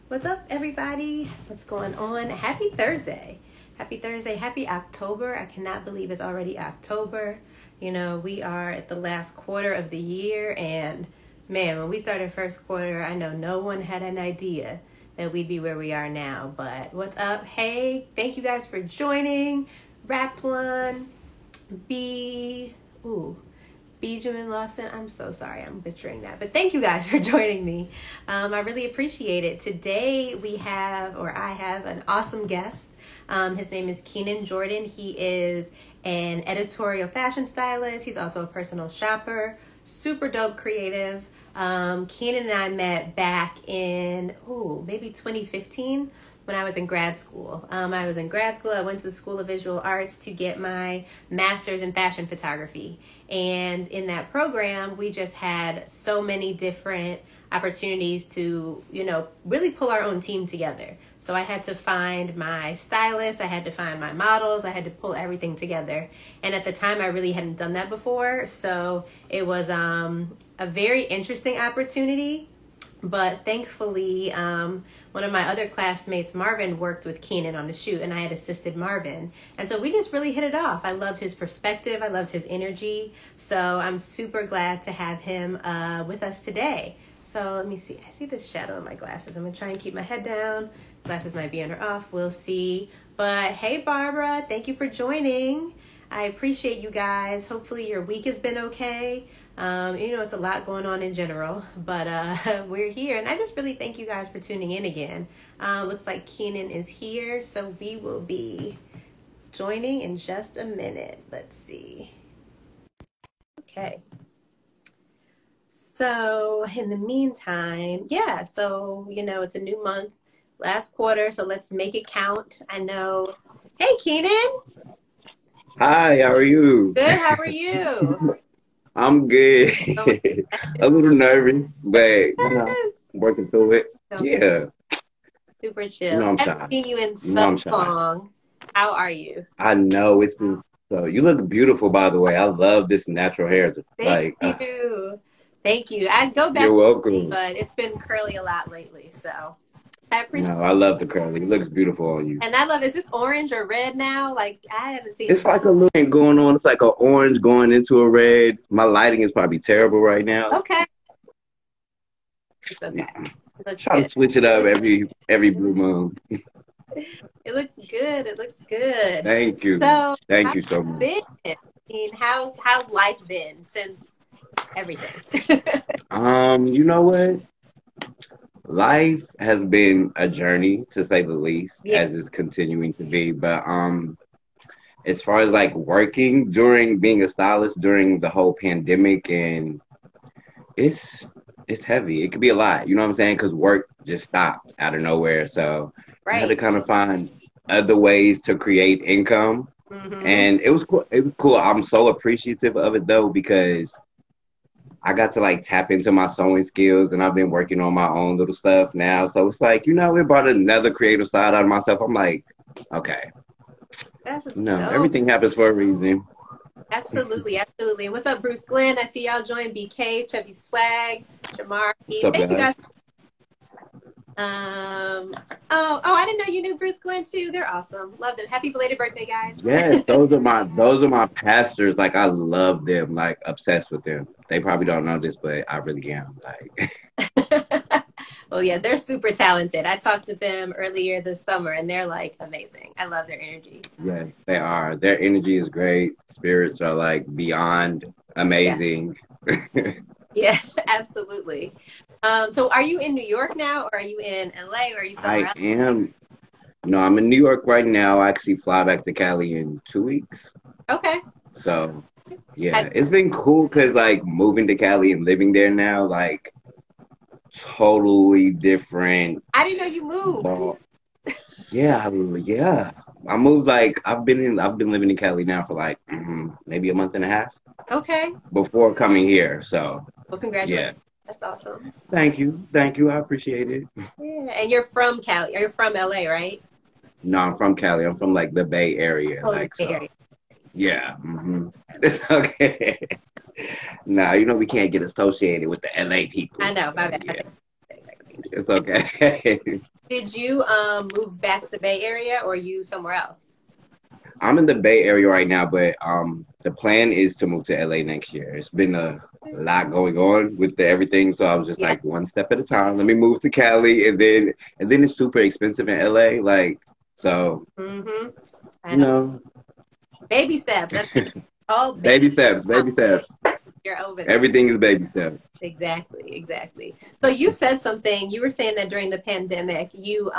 What's up, everybody? What's going on? Happy Thursday. Happy Thursday. Happy October. I cannot believe it's already October. You know, we are at the last quarter of the year, and man, when we started first quarter, I know no one had an idea that we'd be where we are now. But what's up? Hey, thank you guys for joining. Wrapped One, Benjamin Lawson. I'm so sorry, I'm butchering that. But thank you guys for joining me. I really appreciate it. Today I have an awesome guest. His name is Keenan Jordan. He is an editorial fashion stylist. He's also a personal shopper. Super dope creative. Keenan and I met back in, maybe 2015 when I was in grad school. I went to the School of Visual Arts to get my master's in fashion photography. And in that program, we just had so many different opportunities to, really pull our own team together. So I had to find my stylist, I had to find my models, I had to pull everything together. And at the time, I really hadn't done that before. So it was a very interesting opportunity. But thankfully, one of my other classmates, Marvin, worked with Keenan on the shoot, and I had assisted Marvin. And so we just really hit it off. I loved his perspective. I loved his energy. So I'm super glad to have him with us today. So let me see. I see this shadow in my glasses. I'm going to try and keep my head down. Glasses might be on or off. We'll see. But hey, Barbara, thank you for joining. I appreciate you guys. Hopefully your week has been okay. It's a lot going on in general, but we're here. And I just really thank you guys for tuning in again. Looks like Keenan is here, so we will be joining in just a minute. Let's see. Okay. So in the meantime, it's a new month, last quarter, so let's make it count. I know. Hey, Keenan. Hi, how are you? Good, how are you? I'm good. A little nervous, but Yes. working through it. Yeah, Super chill. I'm I shy. haven't seen you in I'm so shy. long. How are you? I know it's been so. You look beautiful, by the way. I love this natural hair. Thank you. Thank you. I go back, You're welcome. but it's been curly a lot lately, so I appreciate No, I love the curly. It looks beautiful on you. it. And I love, is this orange or red now? Like, I haven't seen. It's like a little thing going on. It's like an orange going into a red. My lighting is probably terrible right now. Okay. It's okay. It looks Try to good. switch it up every blue moon. It looks good. It looks good. Thank you. So, Thank how's you so it much. been? I mean, how's life been since everything? You know what? Life has been a journey to say the least, Yeah, as it's continuing to be. But as far as like working during being a stylist during the whole pandemic, and it's it's heavy. It could be a lot, you know what I'm saying? Because work just stopped out of nowhere. So I had to right. kind of find other ways to create income, Mm-hmm. and it was cool. It was cool. I'm so appreciative of it though because I got to like tap into my sewing skills and I've been working on my own little stuff now. So it's like, it brought another creative side out of myself. I'm like, okay, That's no, dope. everything happens for a reason. Absolutely, absolutely. And what's up, Bruce Glenn? I see y'all join BK, Chubby Swag, Jamari. What's up, Thank you guys? guys. I didn't know you knew Bruce Glenn too. They're awesome. Love them. Happy belated birthday, guys. Yes, those are my pastors. Like I love them, like obsessed with them. They probably don't know this, but I really am. Like Well, yeah, they're super talented. I talked to them earlier this summer, and they're like amazing. I love their energy. yes, they are. Their energy is great. Spirits are like beyond Yes, amazing. yes, absolutely. So are you in New York now, or are you in LA, or are you somewhere I else? am. No, I'm in New York right now. I actually fly back to Cali in 2 weeks. Okay. So Have, yeah, it's been cool because like moving to Cali and living there now, like totally different I didn't know you moved. ball. Yeah, yeah. I moved like I've been living in Cali now for like maybe a month and a half Okay. before coming here. So Well, congratulations. yeah, That's awesome. thank you. I appreciate it. Yeah, and you're from Cali. You're from LA, right? No, I'm from Cali. I'm from like the Bay Area, Oh, the like Bay so. Area. Yeah. It's okay. Nah, we can't get associated with the LA people. I know. My So bad. I yeah. take it back. It's okay. Did you move back to the Bay Area or you somewhere else? I'm in the Bay Area right now, but the plan is to move to LA next year. It's been a lot going on with everything, so I was just Yeah. like one step at a time. Let me move to Cali, and then it's super expensive in LA, like so. Mm-hmm. I You know. know, Baby steps. That's it. Oh, baby. baby steps, baby steps. You're over there. Everything is baby steps. Exactly, exactly. So you said something. You were saying that during the pandemic, you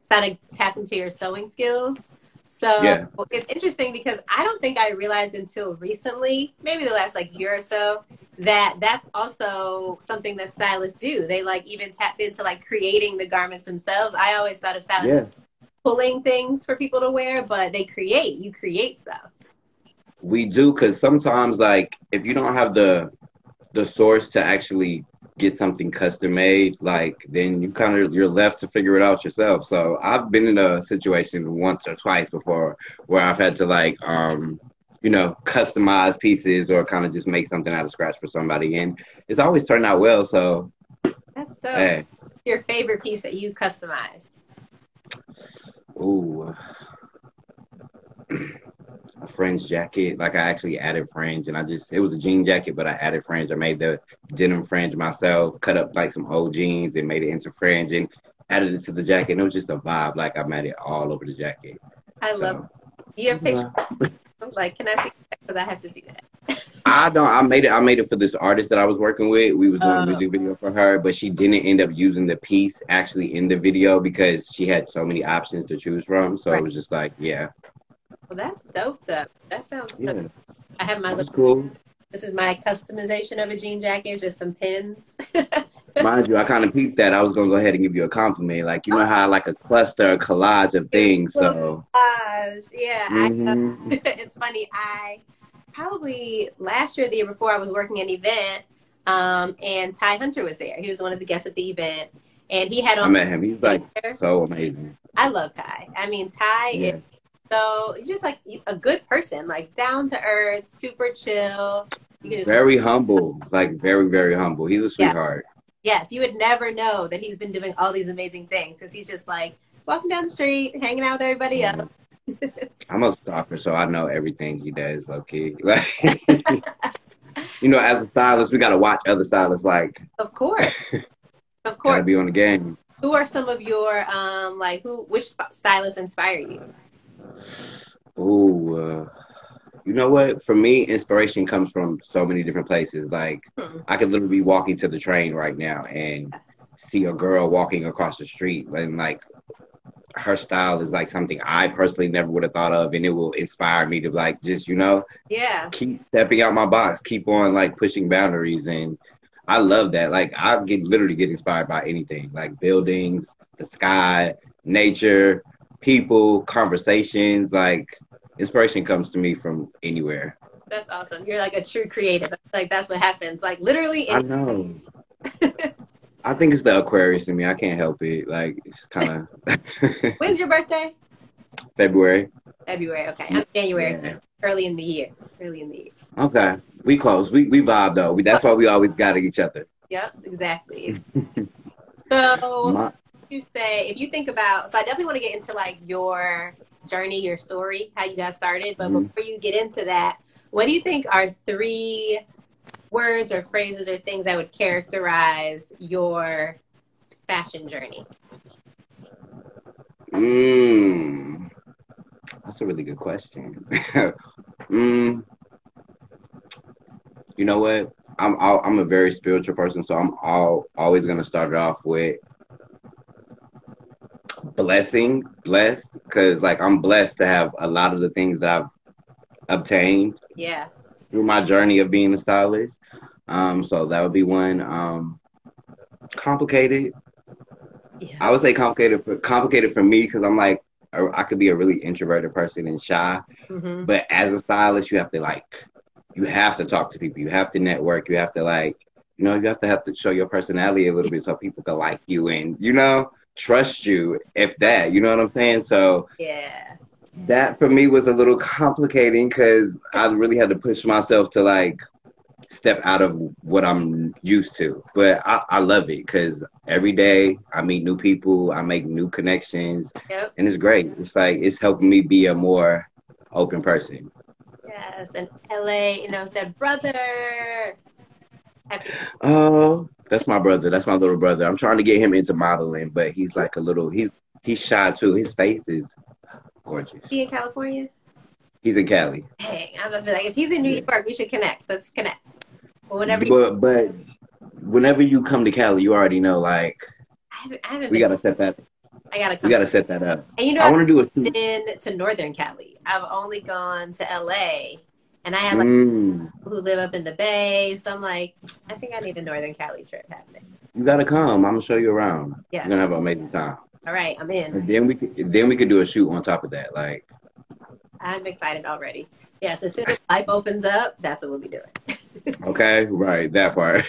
kind of tapped into your sewing skills. So Yeah, it's interesting because I don't think I realized until recently, maybe the last like year or so, that that's also something that stylists do. They like even tap into like creating the garments themselves. I always thought of stylists yeah. pulling things for people to wear, but they create. You create stuff. We do because sometimes, like, if you don't have the source to actually get something custom made, like then you're left to figure it out yourself. So I've been in a situation once or twice before where I've had to like customize pieces or kind of just make something out of scratch for somebody, and it's always turned out well. So That's dope. hey, Your favorite piece that you customized. ooh, a fringe jacket. Like I actually added fringe, and it was a jean jacket, but I added fringe. I made the denim fringe myself, cut up like some old jeans and made it into fringe and added it to the jacket. And it was just a vibe. Like I made it all over the jacket. I love So it. You have pictures? yeah. Like, can I see that? Because I have to see that. I don't. I made it for this artist that I was working with. We was doing a Oh, music video for her, but she didn't end up using the piece actually in the video because she had so many options to choose from. So it right. was just like, yeah, Well, that's dope. Though. That sounds dope. yeah, I have my it little. was cool. This is my customization of a jean jacket. It's just some pins. Mind you, I kind of peeped that. I was gonna go ahead and give you a compliment. Like you know how I like a cluster, a collage of things. Little So, collage. Yeah, hmm it's funny. I probably last year, the year before, I was working an event, and Ty Hunter was there. He was one of the guests at the event, and he had I on. met him. He's like so amazing. I love Ty. I mean, Ty is Yeah, so he's just like a good person, like down to earth, super chill. You can just very humble. Like very, very humble. He's a yeah, sweetheart. yes. You would never know that he's been doing all these amazing things because he's just like walking down the street, hanging out with everybody Yeah. else. I'm a stalker, so I know everything he does, low key. Like, as a stylist, we gotta watch other stylists. Like, Of course, of gotta course. be on the game. Who are some of your like which stylists inspire you? Ooh, you know what? For me, inspiration comes from so many different places. Like, Hmm. I could literally be walking to the train right now and see a girl walking across the street, and like her style is like something I personally never would have thought of, and it will inspire me to like just Yeah, keep stepping out my box, keep on like pushing boundaries, and I love that. Like I literally get inspired by anything, like buildings, the sky, nature, people, conversations. Like inspiration comes to me from anywhere. that's awesome. You're like a true creative. Like that's what happens. Like literally I any. know. I think it's the Aquarius in me. I can't help it. Like it's kind of When's your birthday? February. February. Okay, I'm January. Yeah. Early in the year. Early in the year. Okay. We close. We vibe though. That's why we always got each other. Yep, exactly. So My, you say if you think about, so I definitely want to get into like your journey, your story, how you got started. But mhm. before you get into that, what do you think are three words or phrases or things that would characterize your fashion journey? Mm, that's a really good question. mm, you know what? I'm a very spiritual person, so I'm always gonna start it off with blessed, because like I'm blessed to have a lot of the things that I've obtained Yeah. through my journey of being a stylist. So that would be one. Complicated. I Yeah. would say complicated for me because I'm like I could be a really introverted person and shy, Hmm. but as a stylist, you have to talk to people, you have to network, you have to you have to show your personality a little bit so people can like you and trust you if that, you know what I'm saying? So Yeah. that for me was a little complicating because I really had to push myself to like step out of what I'm used to. But I love it because every day I meet new people, I make new connections, Yep. and it's great. It's like it's helping me be a more open person. Yes. And LA, said brother. Happy. Oh, that's my brother. That's my little brother. I'm trying to get him into modeling, but he's like a little. He's shy too. His face is gorgeous. He in California? He's in Cali. Dang, I was gonna be like, if he's in New Yeah. York, we should connect. Let's connect. Well, whenever But whenever you come to Cali, you already know like I haven't we been. gotta set that. I gotta We come. gotta set that up. And I I've want to do a shoot. been to Northern Cali. I've only gone to LA, and I have like Mm, people who live up in the Bay. So I'm like, I think I need a Northern Cali trip happening. you gotta come. I'm gonna show you around. You're Yes. gonna have an amazing time. All right, I'm in. And then we could do a shoot on top of that. Like, I'm excited already. Yes, as soon as life opens up, that's what we'll be doing. okay, right, that part.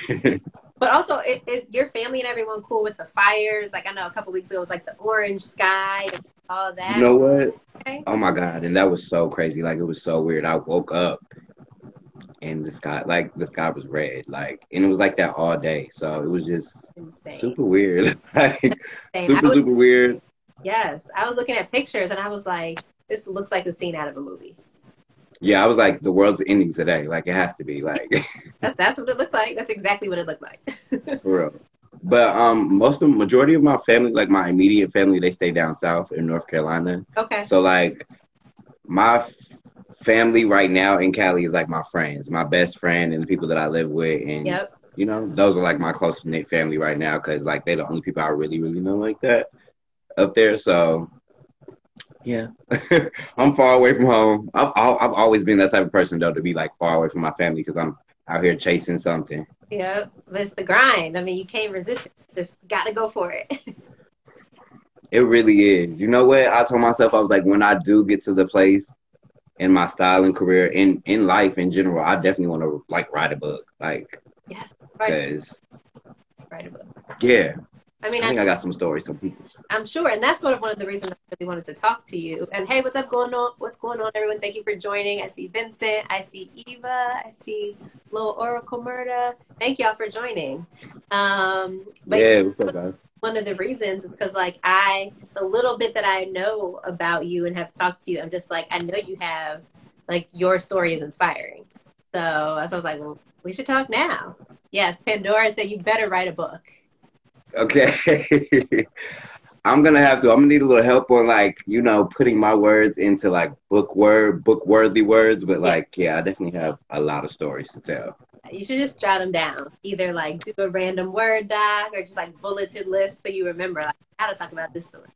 But also, is your family and everyone cool with the fires? Like I know a couple weeks ago it was like the orange sky and all You that. know what? Okay. Oh my God, and that was so crazy. Like it was so weird. I woke up and the sky was red. Like, and it was like that all day. So it was just Insane. super weird. Like Insane. super weird. Yes, I was looking at pictures and I was like, this looks like a scene out of a movie. Yeah, I was like, the world's ending today. Like it has to be. Like That's what it looked like. That's exactly what it looked like. for real. But majority of my family, like my immediate family, they stay down south in North Carolina. Okay. So like my family right now in Cali is like my friends, my best friend, and the people that I live with, and Yep. those are like my close knit family right now because like they're the only people I really know like that up there. So yeah, I'm far away from home. I've always been that type of person though to be like far away from my family because I'm out here chasing something. Yep. It's the grind. I mean, you can't resist it. Just got to go for it. It really is. You know what? I told myself I was like, when I do get to the place in my styling career, in life in general, I definitely want to like write a book, like Yes. Right. because Write a book. yeah, I mean, I think I got some stories, some people. I'm sure, and that's one of the reasons I really wanted to talk to you. And hey, what's up going on? What's going on, everyone? Thank you for joining. I see Vincent, I see Eva, I see Little Oracle Murda. Thank y'all for joining. But Yeah, what's up, guys? one of the reasons is because like the little bit that I know about you and have talked to you, I'm just like, I know you have like your story is inspiring. So I was like, well, we should talk now. Yes, Pandora said you better write a book. Okay. I'm gonna need a little help on like, putting my words into like book worthy words, but like, yeah, I definitely have a lot of stories to tell. You should just jot them down. Either like do a random Word doc or just like bulleted list so you remember like how to talk about this story.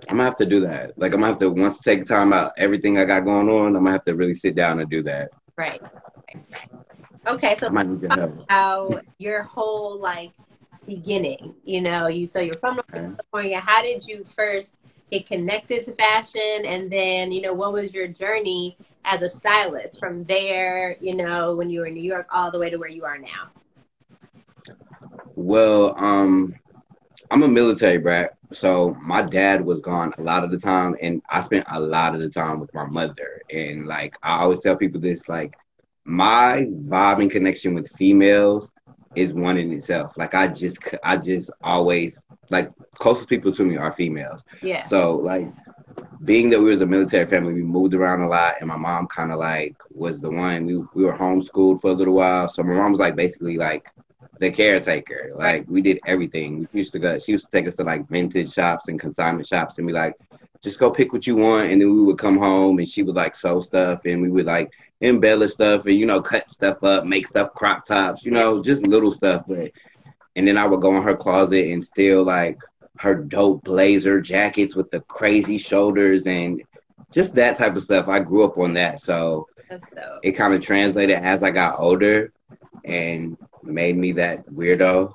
I'm gonna have to do that. Like I'm gonna have to once take time out everything I got going on, I'm gonna have to really sit down and do that. Right. Okay, so I might need your help. how your whole like beginning, so you're from North California. How did you first get connected to fashion? And then, what was your journey as a stylist from there, when you were in New York all the way to where you are now? Well, I'm a military brat, so my dad was gone a lot of the time, and I spent a lot of the time with my mother. And like I always tell people this, like my vibe and connection with females is one in itself. Like I just always like closest people to me are females. Yeah. So like being that we was a military family, we moved around a lot, and my mom kind of like was the one. We were homeschooled for a little while, so my mom was like basically like the caretaker. Like we did everything. She used to take us to like vintage shops and consignment shops and be like, just go pick what you want. And then we would come home and she would like sew stuff and we would like embellish stuff and, cut stuff up, make stuff crop tops, just little stuff. And then I would go in her closet and steal like her dope blazer jackets with the crazy shoulders and just that type of stuff. I grew up on that. So That's dope. it kind of translated as I got older and made me that weirdo,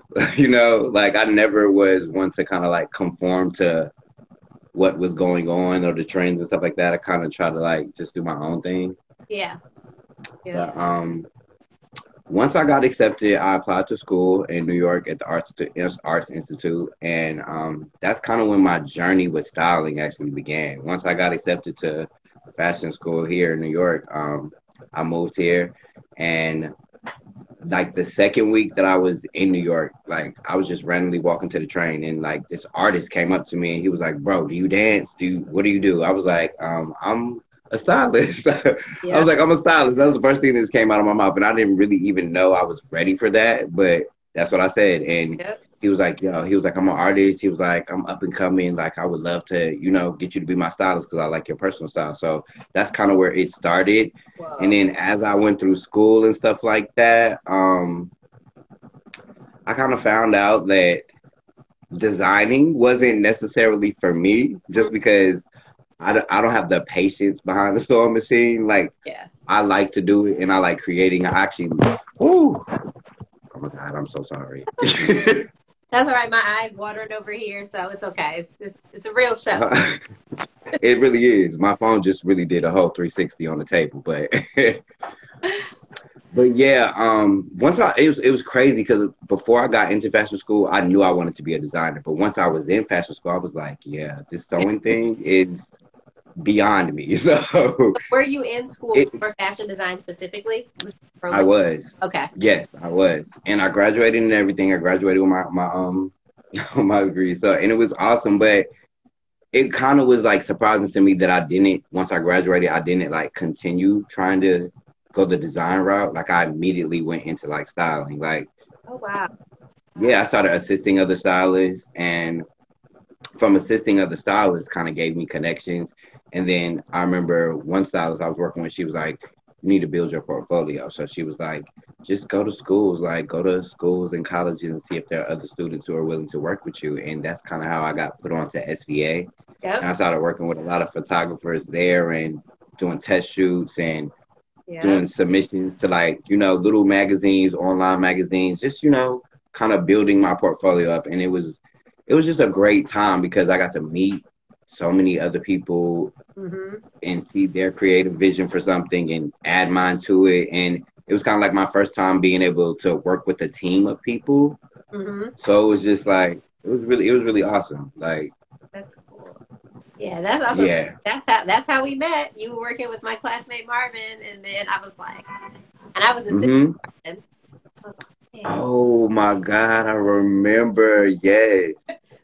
like I never was one to kind of like conform to what was going on or the trends and stuff like that. I kind of try to like just do my own thing. Yeah. But once I got accepted, I applied to school in New York at the Arts Institute, and that's kind of when my journey with styling actually began. Once I got accepted to fashion school here in New York, I moved here, and like the second week that I was in New York, like I was just randomly walking to the train, and like this artist came up to me and he was like, "Bro, do you dance? What do you do?" I was like, I'm a stylist." I Yeah. was like, "I'm a stylist." That was the first thing that just came out of my mouth, and I didn't really even know I was ready for that, but that's what I said. And Yep. he was like, "Yo," he was like, "I'm an artist." He was like, "I'm up and coming. Like, I would love to, get you to be my stylist because I like your personal style." So that's kind of where it started. And Whoa. then as I went through school and stuff like that, I kind of found out that designing wasn't necessarily for me Mhm. just because I don't have the patience behind the sewing machine. Like, Yeah. I like to do it and I like creating. I actually, ooh, oh my God, I'm so sorry. That's all right. My eyes watering over here, so it's okay. It's a real show. It really is. My phone just really did a whole 360 on the table, but but yeah, once it was crazy because before I got into fashion school, I knew I wanted to be a designer. But once I was in fashion school, I was like, yeah, this sewing thing is beyond me. So Were you in school it, for fashion design specifically? Was it a I program? was, Okay. yes, I was, and I graduated and everything. I graduated with my my degree. So and it was awesome, but it kind of was like surprising to me that I didn't once I graduated, I didn't like continue trying to go the design route. Like I immediately went into like styling. Like Oh wow. yeah, I started assisting other stylists, and from assisting other stylists, kind of gave me connections. And then I remember one stylist I was working with, she was like, "You need to build your portfolio." So she was like, "Just go to schools, like go to schools and colleges and see if there are other students who are willing to work with you." And that's kind of how I got put on to SVA. And Yep. I started working with a lot of photographers there and doing test shoots and Yep. doing submissions to like, little magazines, online magazines, just, kind of building my portfolio up. And it was just a great time because I got to meet so many other people Mhm. and see their creative vision for something and add mine to it. And it was kind of like my first time being able to work with a team of people. Mhm. So it was just like it was really awesome. Like, That's cool. Yeah, that's awesome. yeah. That's how we met. You were working with my classmate Marvin, and then I was like, and I was a Hmm. Marvin. I was like, man, Oh my God, I remember. Yes.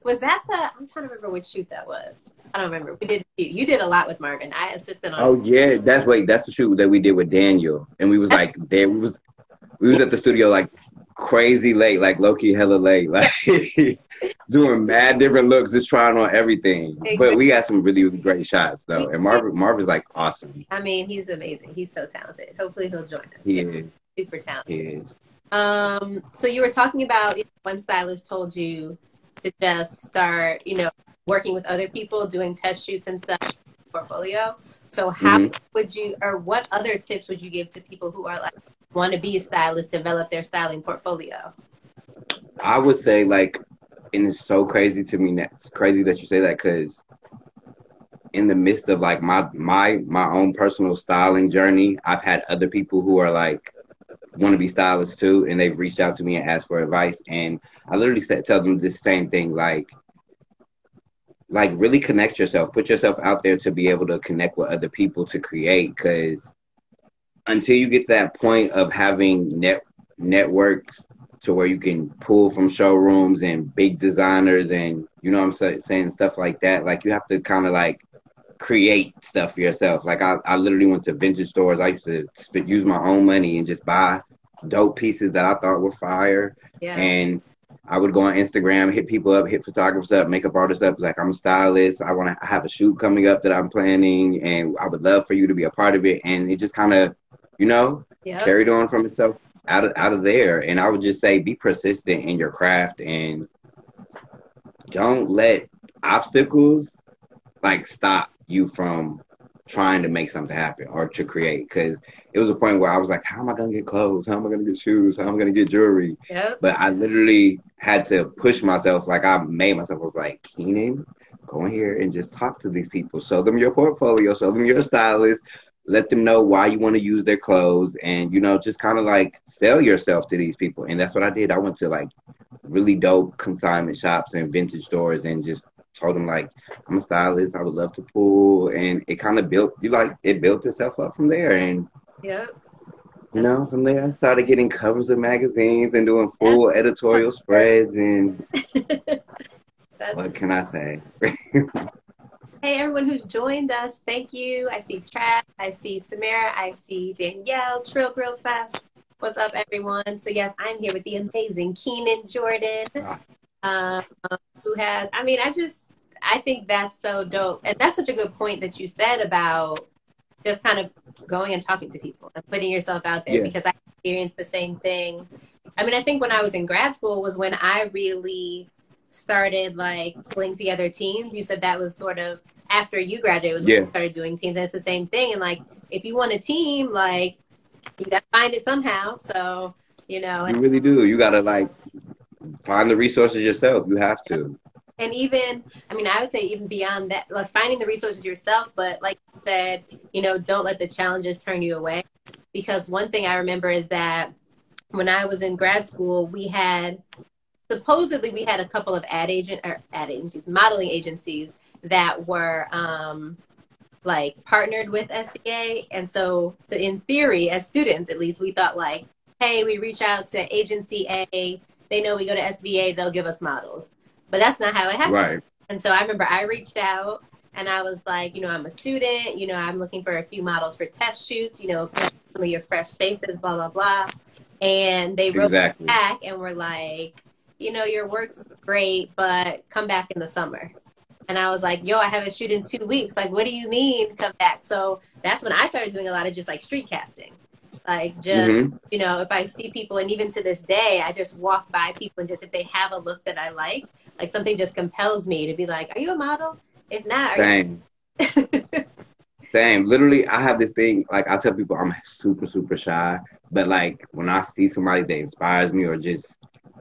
was that the? I'm trying to remember which shoot that was. I don't remember. We did. You did a lot with Marvin. I assisted on. Oh yeah, that's the shoot that we did with Daniel, and we was That's like there. We was at the studio like crazy late, like low key hella late, like doing mad different looks, just trying on everything. But exactly. we got some really, really great shots We though, and did. Marvin's like awesome. I mean, he's amazing. He's so talented. Hopefully, he'll join us. He Yeah, is. super He talented. is. So you were talking about one stylist told you to just start, working with other people, doing test shoots and stuff, portfolio. So how Hmm. would you, or what other tips would you give to people who are like want to be a stylist, develop their styling portfolio? I would say like, and it's so crazy to me. That's crazy that you say that because in the midst of like my own personal styling journey, I've had other people who are like want to be stylists too, and they've reached out to me and asked for advice. And I literally said, tell them the same thing, like really connect yourself, put yourself out there to be able to connect with other people to create. Because until you get to that point of having networks to where you can pull from showrooms and big designers and saying stuff like that, like you have to kind of like create stuff for yourself. Like I literally went to vintage stores. I used to use my own money and just buy dope pieces that I thought were fire. Yeah. And I would go on Instagram, hit people up, hit photographers up, makeup artists up. Like I'm a stylist. I have a shoot coming up that I'm planning, and I would love for you to be a part of it. And it just kind of, you know, Yep. carried on from itself out of there. And I would just say, be persistent in your craft and don't let obstacles like stop you from trying to make something happen or to create. Because it was a point where I was like, how am I gonna get clothes? How am I gonna get shoes? How am I gonna get jewelry? Yep. But I literally had to push myself. Like I made myself. I was like, Keenan, go in here and just talk to these people. Show them your portfolio. Show them your stylist. Let them know why you want to use their clothes, and just kind of like sell yourself to these people. And that's what I did. I went to like really dope consignment shops and vintage stores and just told them like I'm a stylist. I would love to pull, and it kind of built itself up from there. And Yep. You know, from there I started getting covers of magazines and doing That's full editorial spreads. And that's what can I say? hey everyone who's joined us. Thank you. I see Trav, I see Samara, I see Danielle, Trill Grill Fest. What's up, everyone? So yes, I'm here with the amazing Keenan Jordan. Um, who has, I mean, I think that's so dope. And that's such a good point that you said about just kind of going and talking to people and putting yourself out there Yeah, because I experienced the same thing. I mean, I think when I was in grad school was when I really started like pulling together teams. You said that was sort of after you graduated was when yeah, you started doing teams. And it's the same thing. And like, if you want a team, like you got to find it somehow. So, you know, you really do. You gotta like find the resources yourself. You have to. and even, I mean, I would say even beyond that, like finding the resources yourself, but like you said, you know, don't let the challenges turn you away. Because one thing I remember is that when I was in grad school, we had supposedly we had a couple of ad agencies, modeling agencies that were like partnered with SBA. And so in theory, as students, at least we thought like, hey, we reach out to agency A, they know we go to SBA, they'll give us models. But that's not how it happened. Right. And so I remember I reached out and I was like, you know, I'm a student, you know, I'm looking for a few models for test shoots, you know, can I have some of your fresh faces, blah, blah, blah. And they wrote Exactly. back and were like, you know, your work's great, but come back in the summer. And I was like, yo, I have a shoot in 2 weeks. Like, what do you mean come back? So that's when I started doing a lot of just like street casting. Like just, Mm-hmm. you know, if I see people and even to this day, I just walk by people and just if they have a look that I like something just compels me to be like, are you a model? If not, are Same. you Same. Literally, I have this thing, like I tell people I'm super, super shy. But like when I see somebody that inspires me or just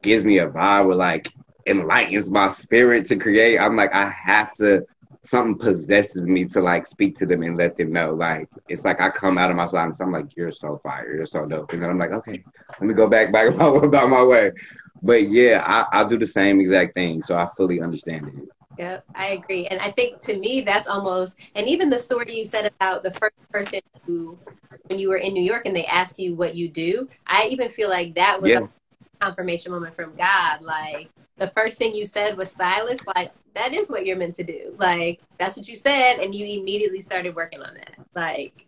gives me a vibe or like enlightens my spirit to create, I'm like, I have to, something possesses me to like speak to them and let them know. Like it's like I come out of my silence. I'm like, you're so fire, you're so dope. And then I'm like, okay, let me go back about my way. But yeah, I do the same exact thing. So I fully understand it. Yeah, I agree. And I think to me, that's almost, and even the story you said about the first person who, when you were in New York and they asked you what you do, I even feel like that was a Yeah. confirmation moment from God. Like the first thing you said was stylist, like that is what you're meant to do. Like that's what you said. And you immediately started working on that. Like,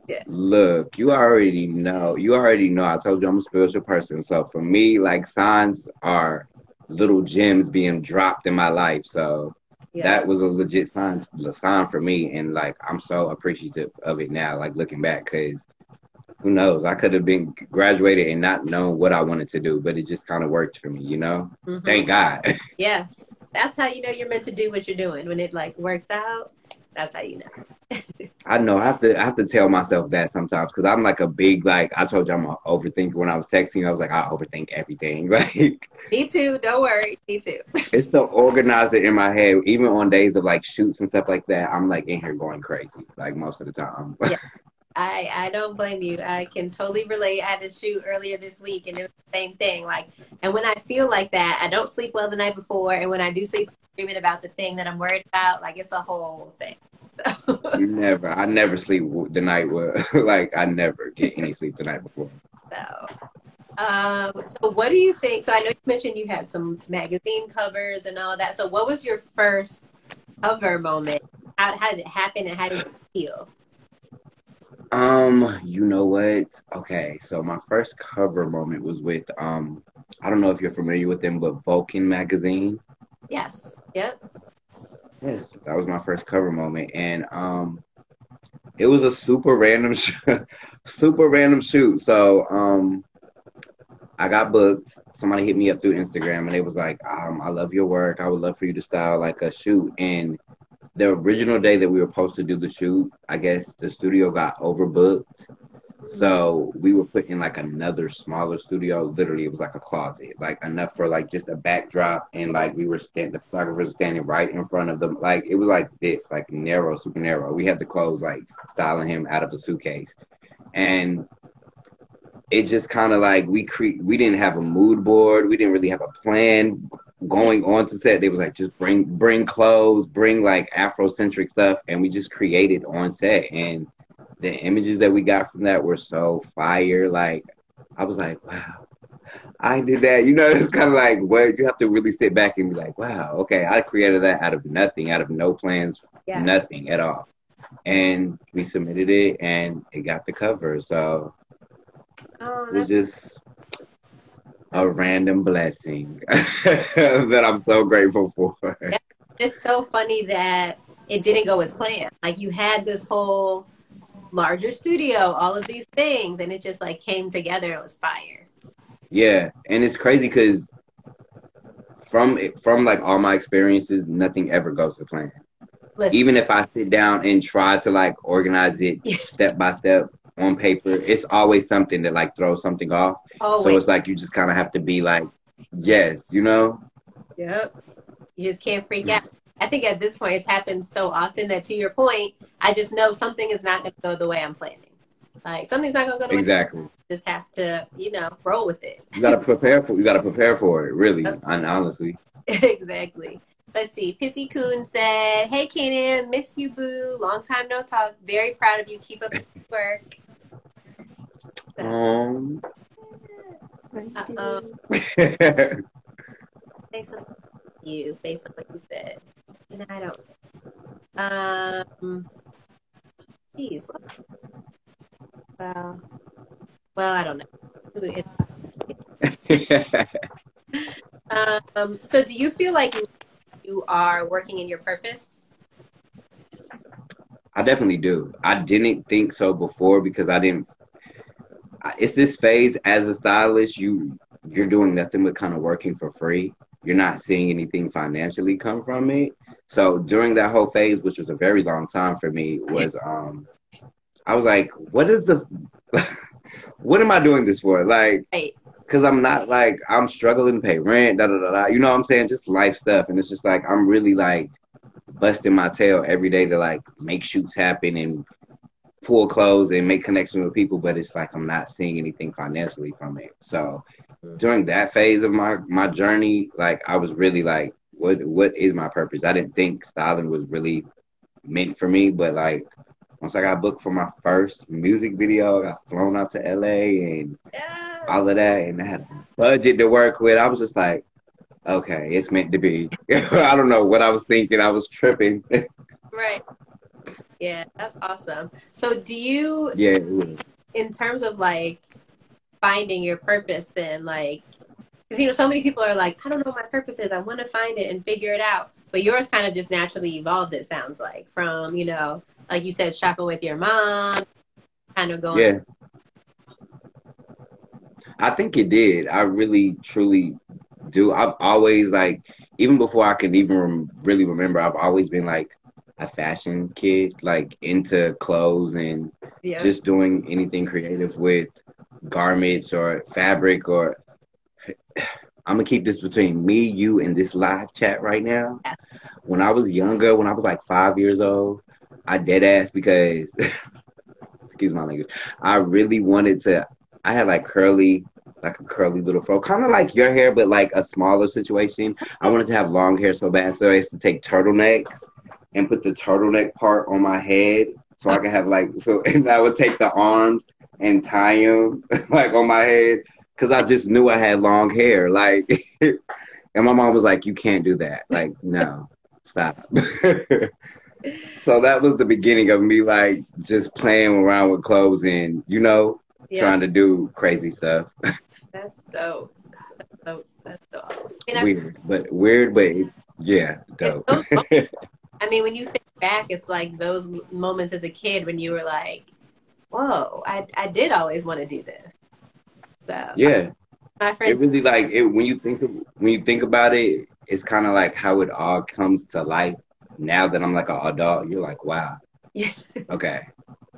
yeah, Look, you already know. You already know. I told you I'm a spiritual person. So for me, like signs are little gems being dropped in my life. So yeah. that was a legit sign for me. And like I'm so appreciative of it now, like looking back, because who knows? I could have been graduated and not known what I wanted to do, but it just kind of worked for me, you know? Hmm. Thank God. Yes. That's how you know you're meant to do what you're doing. When it like works out, that's how you know. I know I have to tell myself that sometimes because I'm like a big like I told you I'm an overthinker. When I was texting, I was like I overthink everything. Like Me too. Don't worry. Me too. it's the organizer in my head. Even on days of like shoots and stuff like that, I'm like in here going crazy. Like most of the time. Yeah. I don't blame you. I can totally relate. I had a shoot earlier this week and it was the same thing. Like, and when I feel like that, I don't sleep well the night before. And when I do sleep, I'm dreaming about the thing that I'm worried about. Like, it's a whole thing. Never. I never sleep the night like I never get any sleep the night before. So, so what do you think? So I know you mentioned you had some magazine covers and all that. So what was your first cover moment? How did it happen and how did you feel? You know what? Okay, so my first cover moment was with I don't know if you're familiar with them, but Vulcan magazine. Yes. Yep. Yes, that was my first cover moment, and it was a super random, super random shoot. So I got booked. Somebody hit me up through Instagram, and they was like, "I love your work. I would love for you to style like a shoot." And the original day that we were supposed to do the shoot, I guess the studio got overbooked. So we were put in like another smaller studio. Literally, it was like a closet, like enough for like just a backdrop, and like we were the photographers were standing right in front of them. Like it was like this, like narrow, super narrow. We had the clothes like styling him out of a suitcase, and it just kind of like we didn't have a mood board. We didn't really have a plan going on to set. They was like just bring clothes, bring like Afrocentric stuff, and we just created on set and the images that we got from that were so fire. Like, I was like, wow, I did that. You know, it's kind of like, what, you have to really sit back and be like, wow, okay, I created that out of nothing, out of no plans, Yeah. nothing at all. And we submitted it, and it got the cover. So it was just a random blessing that I'm so grateful for. Yeah. It's so funny that it didn't go as planned. Like, you had this whole larger studio, all of these things, and it just like came together. It was fire. Yeah, and it's crazy because from like all my experiences, nothing ever goes to plan. Listen. Even if I sit down and try to like organize it step by step on paper, it's always something that like throws something off. Oh, so wait. It's like you just kind of have to be like, yes, you know? Yep. You just can't freak out. I think at this point it's happened so often that, to your point, I just know something is not going to go the way I'm planning. Like, something's not going to go the way. Exactly. Just have to, you know, roll with it. You gotta prepare for it, really, honestly. Exactly. Let's see. Pissy Coon said, "Hey Keenan, miss you, boo. Long time no talk. Very proud of you. Keep up the work." Say something to you based on what you said. And I don't. Geez. Well, I don't know. So do you feel like you are working in your purpose? I definitely do. I didn't think so before because it's this phase as a stylist, you're doing nothing but kind of working for free. You're not seeing anything financially come from it. So during that whole phase, which was a very long time for me, was I was like, what am I doing this for? Like, right. Because I'm not like, I'm struggling to pay rent, da da da da. You know what I'm saying? Just life stuff. And it's just like, I'm really like busting my tail every day to like make shoots happen and pull clothes and make connections with people. But it's like, I'm not seeing anything financially from it. So during that phase of my journey, like I was really like, what is my purpose? I didn't think styling was really meant for me, but like once I got booked for my first music video, I got flown out to LA and all of that, and I had a budget to work with. I was just like, okay, it's meant to be. I don't know what I was thinking. I was tripping. Right. Yeah, that's awesome. So do you, Yeah, in terms of like finding your purpose, then, like, because, you know, so many people are like, I don't know what my purpose is. I want to find it and figure it out. But yours kind of just naturally evolved, it sounds like, from, you know, like you said, shopping with your mom, kind of going. Yeah. I think it did. I really, truly do. I've always, like, even before I can even really remember, I've always been, like, a fashion kid, like, into clothes and just doing anything creative with garments or fabric or... I'm going to keep this between me, you, and this live chat right now. Yeah. When I was younger, when I was, like, 5 years old, I dead ass because... excuse my language. I really wanted to... I had, like, a curly little fro, kind of like your hair, but like a smaller situation. I wanted to have long hair so bad, so I used to take turtlenecks and put the turtleneck part on my head, so I could have like and I would take the arms and tie them like on my head, because I just knew I had long hair, like. And my mom was like, "You can't do that. Like, no, stop." So that was the beginning of me, like, just playing around with clothes and, you know, trying to do crazy stuff. That's dope. That's dope. Weird, but yeah, dope. So I mean, when you think back, it's like those moments as a kid when you were like, whoa, I did always want to do this. So yeah, my friend, it really like it when you think about it, it's kind of like how it all comes to life. Now that I'm like an adult, you're like, wow, okay.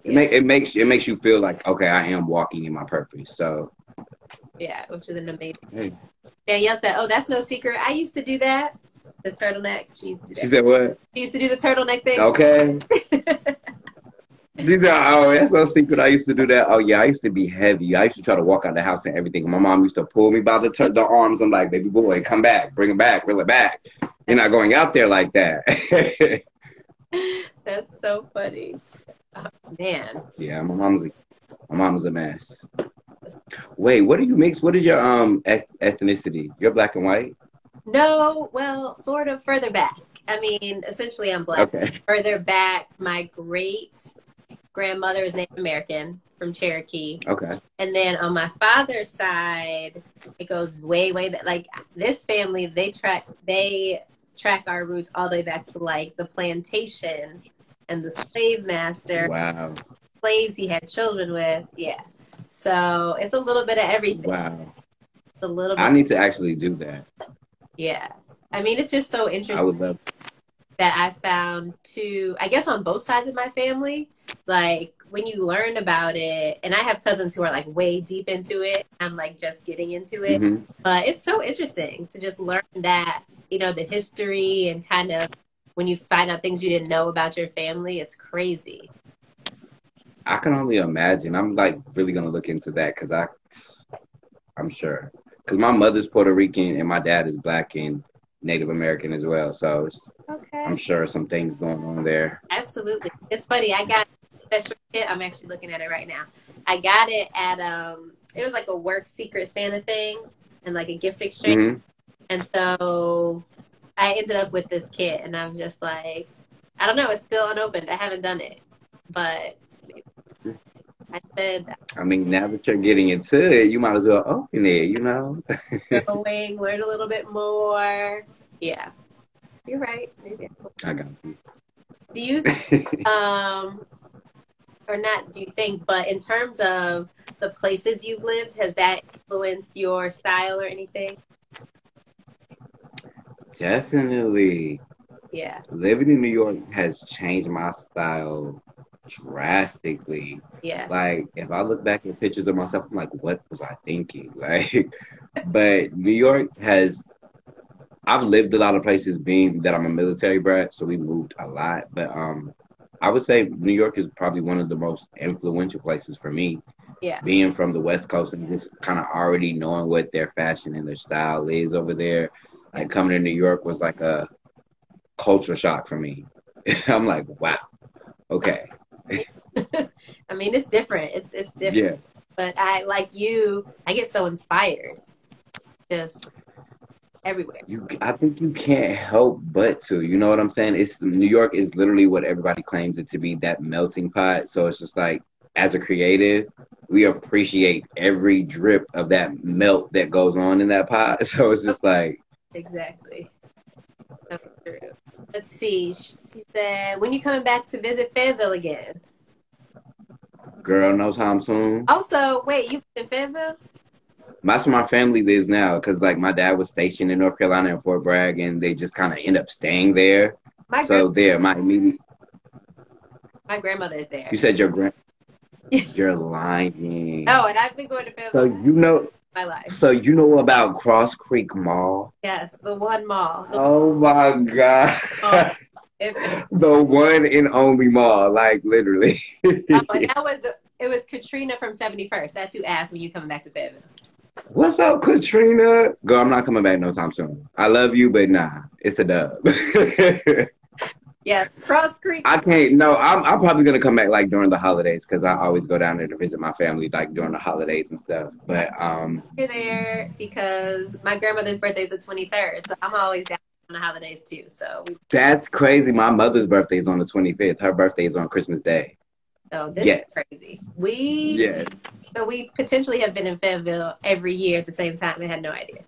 It makes you feel like, okay, I am walking in my purpose. So yeah, which is an amazing. Hey. Danielle said, "Oh, that's no secret. I used to do that. The turtleneck. She used to do that." She said what? She used to do the turtleneck thing. Okay. Oh, that's no secret. I used to do that. Oh yeah, I used to be heavy. I used to try to walk out the house and everything. My mom used to pull me by the arms. I'm like, baby boy, come back, bring it back, reel it back. You're not going out there like that. That's so funny. Oh, man. Yeah, my mom's a mess. Wait, what do you mix? What is your ethnicity? You're black and white? No, well, sort of further back. I mean, essentially, I'm black. Okay. Further back, my great grandmother is Native American from Cherokee. Okay. And then on my father's side, it goes way, way back. Like this family, they track our roots all the way back to like the plantation and the slave master, Wow. slaves he had children with. Yeah. So it's a little bit of everything. Wow. It's a little I bit. need to actually do that. Yeah. I mean, it's just so I interesting would love. that I found I guess on both sides of my family, like when you learn about it, and I have cousins who are like way deep into it. I'm like just getting into it. Hmm. But it's so interesting to just learn that, the history and kind of when you find out things you didn't know about your family, it's crazy. I can only imagine. I'm like really gonna look into that because I'm sure. Because my mother's Puerto Rican and my dad is black and Native American as well. So I'm Okay. sure some things going on there. Absolutely. It's funny. I got that kit. I'm actually looking at it right now. I got it at it was like a work secret Santa thing and like a gift exchange. Hmm. And so I ended up with this kit, and I'm just like, I don't know, it's still unopened. I haven't done it, but I said, I mean, now that you're getting into it, you might as well open it, going, learn a little bit more. Yeah, you're right. Maybe. I got Do you, you. or not? Do you think? But in terms of the places you've lived, has that influenced your style or anything? Definitely. Yeah, Living in New York has changed my style drastically. yeah, Like, if I look back at pictures of myself, I'm like, what was I thinking? Like, but New York I've lived a lot of places being that I'm a military brat, so we moved a lot. But I would say New York is probably one of the most influential places for me, yeah. being from the West Coast and just kind of already knowing what their fashion and their style is over there. Yeah. Like, coming to New York was like a culture shock for me. I'm like, wow, okay, I mean, it's different. It's different. yeah. But I like you. I get so inspired just everywhere. I think you can't help but to. You know what I'm saying? It's New York is literally what everybody claims it to be, that melting pot. So it's just like, as a creative, we appreciate every drip of that melt that goes on in that pot. So it's just like, Exactly. So true. Let's see. She said, when you coming back to visit Fayetteville again? girl, no time soon. Also, wait, you live in Fayetteville? That's where my family lives now, because like my dad was stationed in North Carolina in Fort Bragg, and they just kind of end up staying there. My grand So there, my immediate. my grandmother is there. You said you're lying. Oh, and I've been going to So Fayetteville you know, my life. so you know about Cross Creek Mall? Yes, the one mall. Oh my God. Mall in The one and only mall, like literally. and that was it was Katrina from 71st. That's who asked when you coming back to Fayetteville. What's up, Katrina? Girl, I'm not coming back no time soon. I love you, but nah, it's a dub. Yeah, Cross Creek. I can't. No, I'm probably gonna come back like during the holidays because I always go down there to visit my family like during the holidays and stuff. But You're there because my grandmother's birthday is the 23rd, so I'm always down on the holidays too. that's crazy. My mother's birthday is on the 25th. Her birthday is on Christmas Day. So this is Yes. crazy. We Yes. So we potentially have been in Fayetteville every year at the same time and had no idea.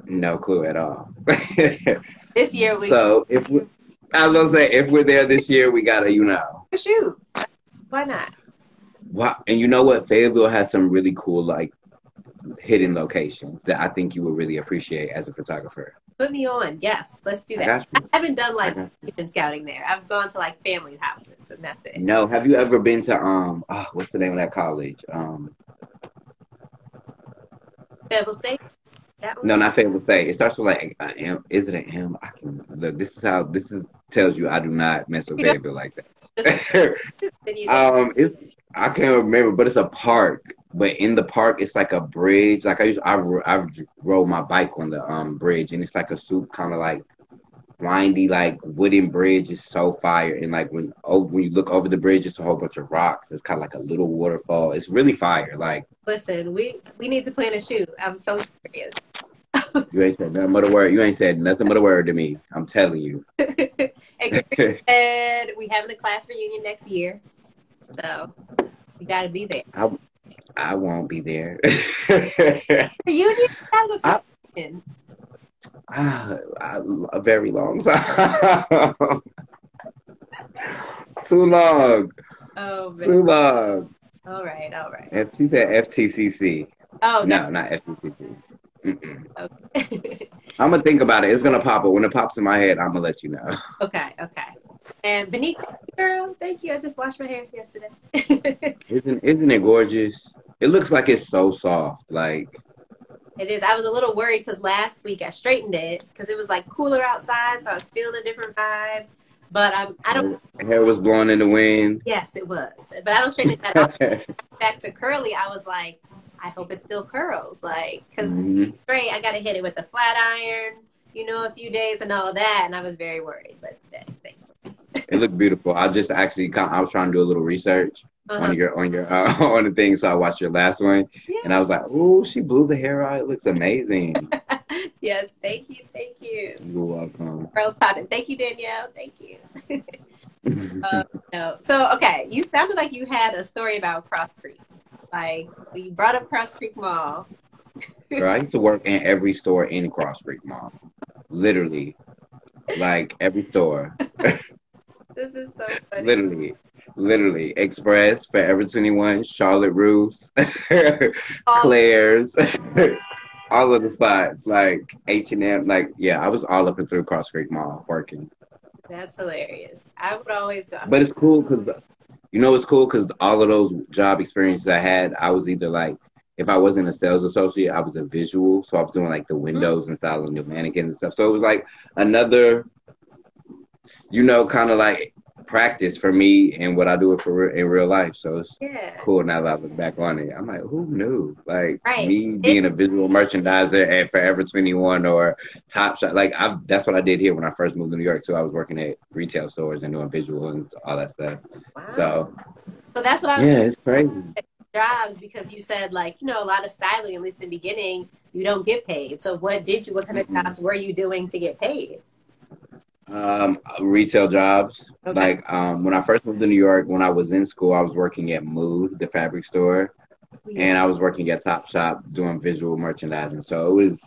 No clue at all. This year So I was gonna say, if we're there this year, we gotta, shoot. Why not? Wow. And you know what? Fayetteville has some really cool like hidden locations that I think you would really appreciate as a photographer. Put me on. Yes, let's do I that. got I you. haven't done I like got you. mission scouting there. I've gone to like family houses and that's it. No, have you ever been to what's the name of that college? Fayetteville State. That one. No, not Fayetteville State. It starts with like a M. Is it an M? I can look. This is tells you I do not mess with You know, Fayetteville like just that. continue there. It's I can't remember, but it's a park. But in the park, it's like a bridge. Like I rode my bike on the bridge, and it's like a soup kind of like windy, like wooden bridge is so fire. And like when you look over the bridge, it's a whole bunch of rocks. It's kind of like a little waterfall. It's really fire. Like, listen, we need to plan a shoot. I'm so serious. you ain't said nothing but a word. You ain't said nothing but a word to me. I'm telling you. And Chris said we having a class reunion next year, so you got to be there. I won't be there. Reunion? That looks amazing. A very long time. Too long. Oh, man. Too long. All right. She said FTCC. Oh, no, not FTCC. Okay. I'm gonna think about it. It's gonna pop up. When it pops in my head, I'm gonna let you know. Okay. And Beneath, girl, thank you. I just washed my hair yesterday. Isn't it gorgeous? It looks like it's so soft. Like, it is. I was a little worried because last week I straightened it because it was like cooler outside, so I was feeling a different vibe. But I don't. Hair was blowing in the wind. Yes, it was. But I don't straighten that out. Back to curly, I was like, I hope it still curls. Like, because straight, I got to hit it with a flat iron, a few days and all that. And I was very worried. But today, thank you. It looked beautiful. I just actually, I was trying to do a little research on your on the thing. So I watched your last one, and I was like, "Oh, she blew the hair out. It looks amazing." Yes, thank you. You're welcome. Girls popping. Thank you, Danielle. Thank you. No. So, okay, you sounded like you had a story about Cross Creek. Like, you brought up Cross Creek Mall. Girl, I used to work in every store in Cross Creek Mall. Literally. Like, every store. This is so funny. Literally. Express, Forever 21, Charlotte Russe, Claire's, all of the spots. Like, H&M. Like, yeah, I was all up and through Cross Creek Mall working. That's hilarious. I would always go. But it's cool because, it's cool because all of those job experiences I had, I was either like, if I wasn't a sales associate, I was a visual. So I was doing like the windows and styling the mannequins and stuff. So it was like another, kind of like practice for me and what I do in real life. So it's cool now that I look back on it. I'm like, who knew? Like me being a visual merchandiser at Forever 21 or Topshop. Like that's what I did here when I first moved to New York too. I was working at retail stores and doing visual and all that stuff. Wow. So that's what it's crazy. Jobs, because you said like, a lot of styling, at least in the beginning, you don't get paid. So what kind of jobs were you doing to get paid? Retail jobs. Okay. Like when I first moved to New York, when I was in school, I was working at Mood, the fabric store, and I was working at Topshop doing visual merchandising. So it was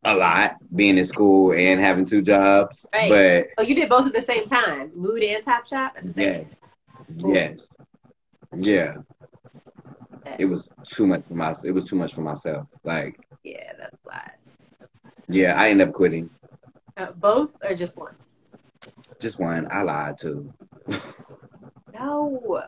a lot being in school and having two jobs. Right. But you did both at the same time, Mood and Topshop at the same time. Yes. Yeah. It was too much for myself. It was too much for myself. Like. Yeah, that's a lot. Yeah, I ended up quitting. Both or just one? Just one. I lied too. No.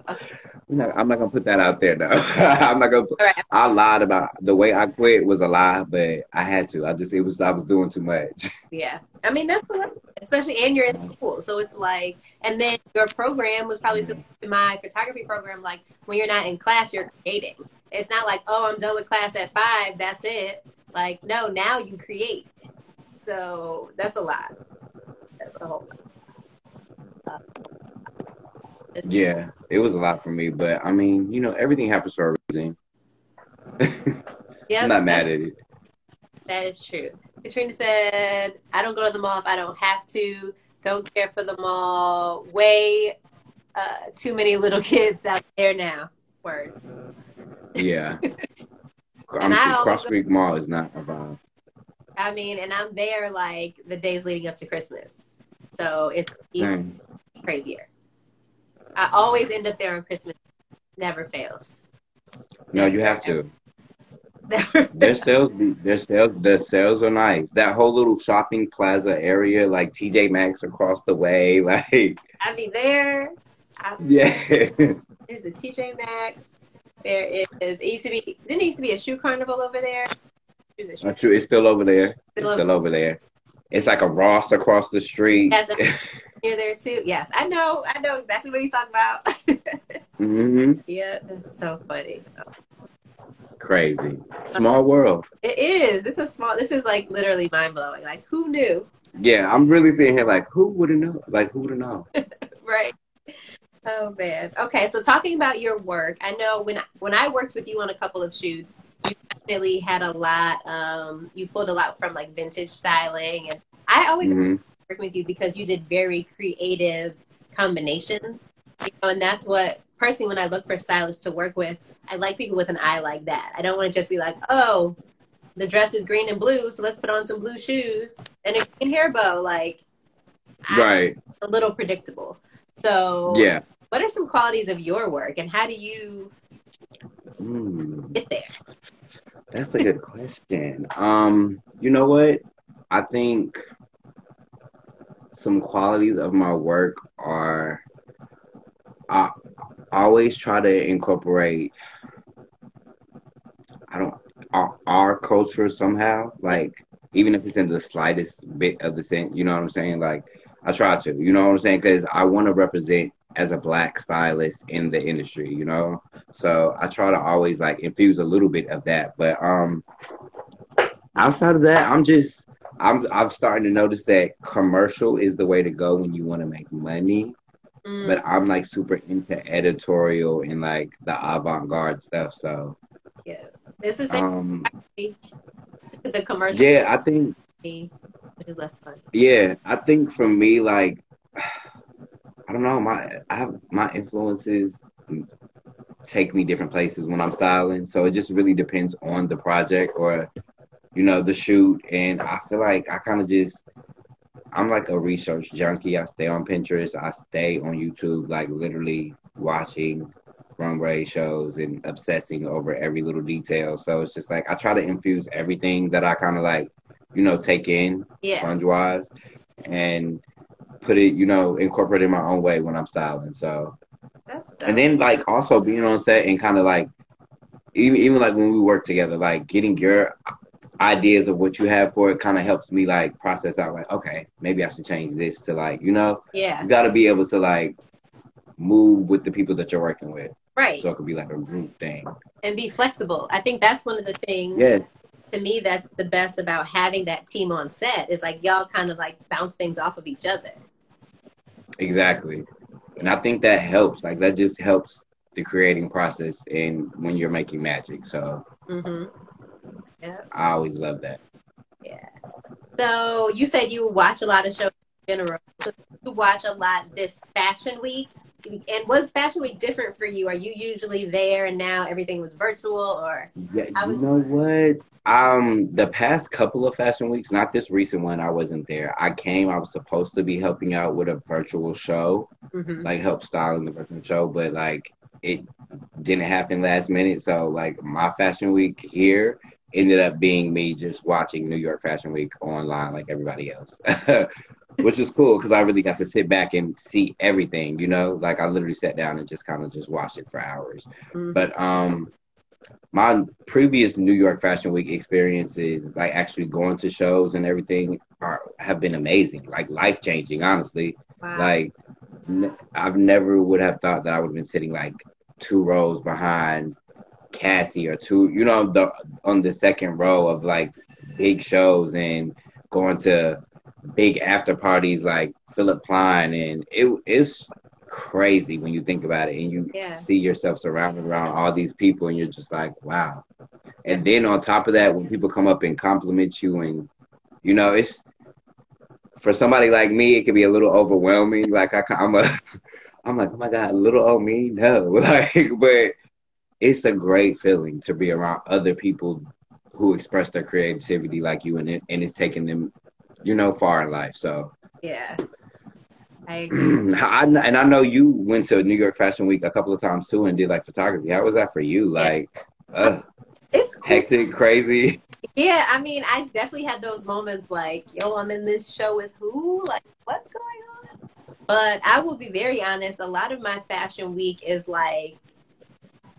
I'm not gonna put that out there though. I'm not gonna. Right. I lied about the way I quit was a lie, but I had to. I was doing too much. Yeah, I mean that's the way, especially and you're in school, so it's like, and then your program was probably my photography program. Like when you're not in class, you're creating. It's not like, oh, I'm done with class at 5. That's it. Like no, now you create. So that's a lot. That's a whole lot. Yeah, it was a lot for me, but I mean, everything happens for a reason. Yeah, I'm not mad at it. That is true. Katrina said, I don't go to the mall if I don't have to. Don't care for the mall. Way too many little kids out there now. Word. Yeah. Cross Creek Mall is not a vibe. I mean, and I'm there like the days leading up to Christmas. So it's even crazier. I always end up there on Christmas. Never fails. No, you have to. The sales are nice. That whole little shopping plaza area, like TJ Maxx across the way, like. I be there. Yeah. There's the TJ Maxx. There is. Didn't it used to be a shoe carnival over there? True. It's still over there. Still over there. It's like a Ross across the street. Yes, you're there too. Yes, I know exactly what you're talking about. Mm-hmm. Yeah, that's so funny. Crazy. Small world. It is. This is like literally mind blowing. Like who knew? Yeah, I'm really sitting here like, who would have known? Like, who would have known? Right. Oh man. Okay, so talking about your work, I know when I worked with you on a couple of shoots, you definitely had a lot. You pulled a lot from like vintage styling, and I always Hmm. work with you because you did very creative combinations. You know, and that's what personally when I look for stylists to work with, I like people with an eye like that. I don't want to just be like, oh, the dress is green and blue, so let's put on some blue shoes and a green hair bow. Like I'm Right. a little predictable. So, Yeah. what are some qualities of your work, and how do you Mm, get there? that's a good question. You know what? I think some qualities of my work are I always try to incorporate I don't our culture somehow, Yeah. like even if it's in the slightest bit of the sense, you know what I'm saying? Like I try to, you know what I'm saying? Because I want to represent as a black stylist in the industry, you know. So I try to always like infuse a little bit of that. But outside of that, I'm starting to notice that commercial is the way to go when you want to make money. Mm, But I'm like super into editorial and like the avant-garde stuff. So yeah. This is um the commercial, yeah, I think which is less fun. yeah, I think for me, like, I don't know, my influences take me different places when I'm styling. So it just really depends on the project or, the shoot. And I feel like I'm like a research junkie. I stay on Pinterest. I stay on YouTube, like literally watching runway shows and obsessing over every little detail. So it's just like I try to infuse everything that I kind of like, take in Yeah. sponge wise and put it, incorporate it in my own way when I'm styling. So, That's and dope. then like also being on set and kind of like even like when we work together, like getting your ideas of what you have for it kind of helps me like process out like, okay, maybe I should change this to like, Yeah. you got to be able to like move with the people that you're working with. Right. So it could be like a group thing. And be flexible. I think that's one of the things Yeah, to me that's the best about having that team on set is like y'all kind of like bounce things off of each other. exactly. And Yeah. I think that helps. Like that just helps the creating process and when you're making magic. So Mm-hmm. Yeah. I always love that. Yeah. So you said you watch a lot of shows in general. So you watch a lot this fashion week. And was fashion week different for you? Are you usually there and now everything was virtual or Yeah, how you was know what? The past couple of fashion weeks, not this recent one, I wasn't there. I was supposed to be helping out with a virtual show, mm-hmm. like help styling the virtual show, but like it didn't happen last minute. So like my fashion week here ended up being me just watching New York Fashion Week online like everybody else. Which is cool because I really got to sit back and see everything, Like I literally sat down and just kind of just watched it for hours. Mm-hmm. But my previous New York Fashion Week experiences, like actually going to shows and everything, have been amazing, like life changing. Honestly, Wow. like I've never would have thought that I would have been sitting like two rows behind Cassie or two, on the second row of like big shows and going to big after parties like Philip Klein, and it's crazy when you think about it and you Yeah. see yourself surrounded around all these people and you're just like, wow. Yeah. And then on top of that, when people come up and compliment you and it's for somebody like me, it can be a little overwhelming. Like I'm like, oh my god, little old me, no, like, but it's a great feeling to be around other people who express their creativity like you and it's taking them, far in life. So Yeah. I agree. and I know you went to New York Fashion Week a couple of times too and did like photography. How was that for you? Yeah. Like, Um, it's cool. hectic, crazy. Yeah, I mean, I definitely had those moments like, yo, I'm in this show with who? Like, what's going on? But I will be very honest, a lot of my fashion week is like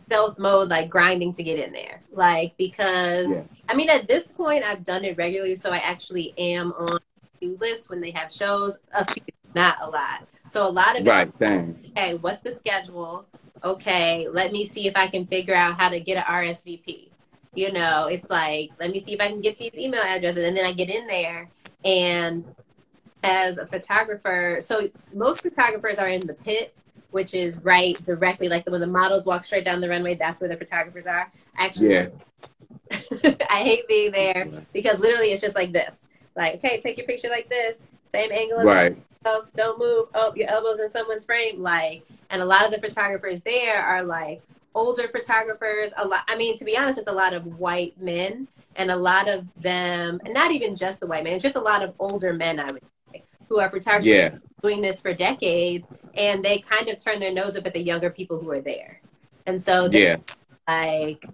stealth mode, like grinding to get in there. Like, because Yeah. I mean, at this point, I've done it regularly, so I actually am on the list when they have shows, a few, not a lot. So a lot of it, Right. Same. okay, what's the schedule? Okay, let me see if I can figure out how to get an RSVP. You know, it's like, let me see if I can get these email addresses. And then I get in there and as a photographer, so most photographers are in the pit, which is right directly, like when the models walk straight down the runway, that's where the photographers are. Actually, Yeah. I hate being there because literally it's just like this. Like, okay, take your picture like this, same angle as Right. else, don't move. Oh, your elbow's in someone's frame. Like, and a lot of the photographers there are like older photographers. A lot, I mean, to be honest, it's a lot of white men, and a lot of them, not even just the white men, it's just a lot of older men, I would say, who are photographers Yeah. doing this for decades, and they kind of turn their nose up at the younger people who are there. And so they Yeah. like,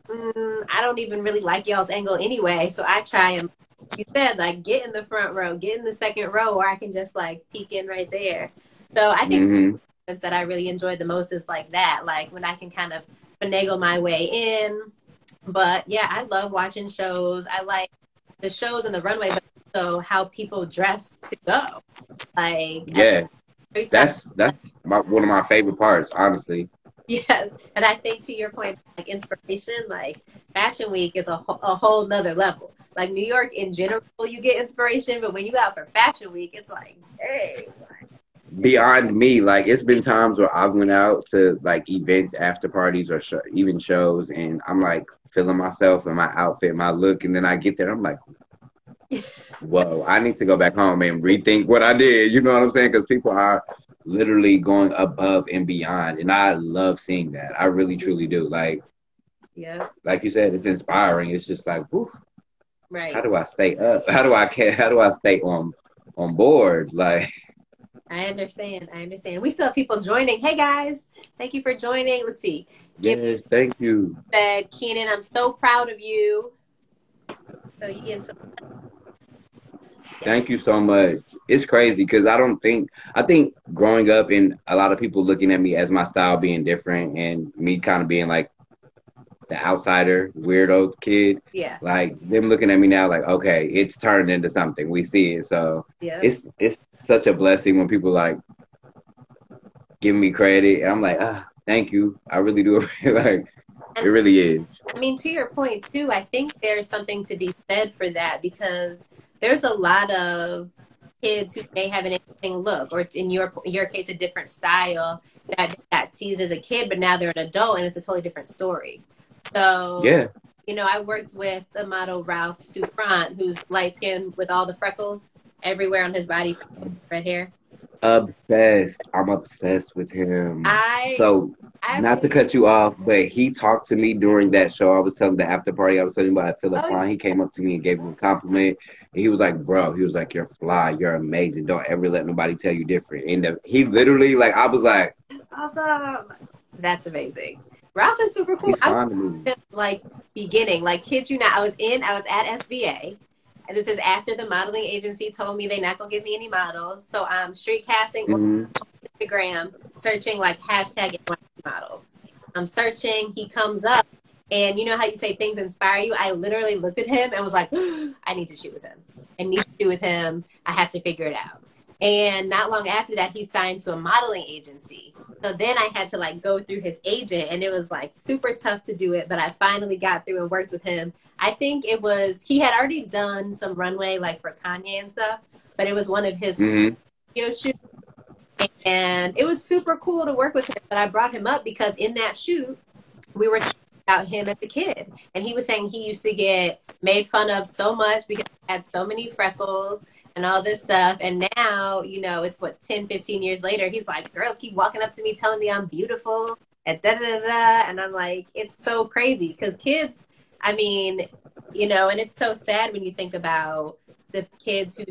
I don't even really like y'all's angle anyway. So I try and, you said, like, get in the front row, get in the second row, where I can just like peek in right there. So I think Hmm. that I really enjoyed the most is like that, like when I can kind of finagle my way in. But yeah, I love watching shows. I like the shows and the runway, but also how people dress to go. Like, Yeah. every style. That's one of my favorite parts, honestly. Yes, and I think to your point, like inspiration, like Fashion Week is a whole nother level. Like New York in general, you get inspiration, but when you out for Fashion Week, it's like, hey, Beyond me, like it's been times where I went out to like events, after parties, or even shows, and I'm like feeling myself and my outfit, my look, and then I get there, I'm like, whoa, I need to go back home and rethink what I did. You know what I'm saying? Because people are literally going above and beyond, and I love seeing that. I really truly do. yeah, Like you said, it's inspiring. It's just like, whew, how right. do I stay up? How do I stay on board? Like, I understand. I understand. We still have people joining. Hey guys, thank you for joining. Let's see. Kim yes, thank you. said, Keenan, I'm so proud of you. So you getting some, yeah, Thank you so much. It's crazy because I think growing up and a lot of people looking at me as my style being different and me kind of being like the outsider, weirdo kid, yeah, like them looking at me now like, okay, it's turned into something. We see it. So yeah. it's such a blessing when people like give me credit. And I'm like, thank you. I really do. Like, it And really is. I mean, to your point too, I think there's something to be said for that because there's a lot of kids who may have an interesting look, or in your case, a different style that got teased as a kid, but now they're an adult and it's a totally different story. So, Yeah. I worked with the model Ralph Souffrant, who's light skinned with all the freckles everywhere on his body, red hair. Obsessed. I'm obsessed with him. I, So, I, not to cut you off, but he talked to me during that show. I was telling the after party, I was telling you about Philip oh yeah, Klein. He came up to me and gave me a compliment. And he was like, bro, he was like, you're fly. You're amazing. Don't ever let nobody tell you different. And he literally, like, I was like, that's awesome. That's amazing. Ralph is super cool. he's I fine to me. like beginning, like kid you not, I was at SVA, and this is after the modeling agency told me they're not gonna give me any models. So I'm street casting on Hmm. Instagram, searching like hashtag NYC models. I'm searching, he comes up, and you know how you say things inspire you? I literally looked at him and was like, I need to shoot with him. I need to shoot with him. I have to figure it out. And not long after that, he signed to a modeling agency. So then I had to like go through his agent, and it was like super tough to do it, but I finally got through and worked with him. I think it was, he had already done some runway like for Kanye and stuff, but it was one of his Hmm. video shoots, and it was super cool to work with him. But I brought him up because in that shoot, we were talking about him as a kid, and he was saying he used to get made fun of so much because he had so many freckles and all this stuff. And now, it's what, 10, 15 years later, he's like, girls keep walking up to me telling me I'm beautiful and da da da da. And I'm like, it's so crazy because kids, I mean, and it's so sad when you think about the kids who,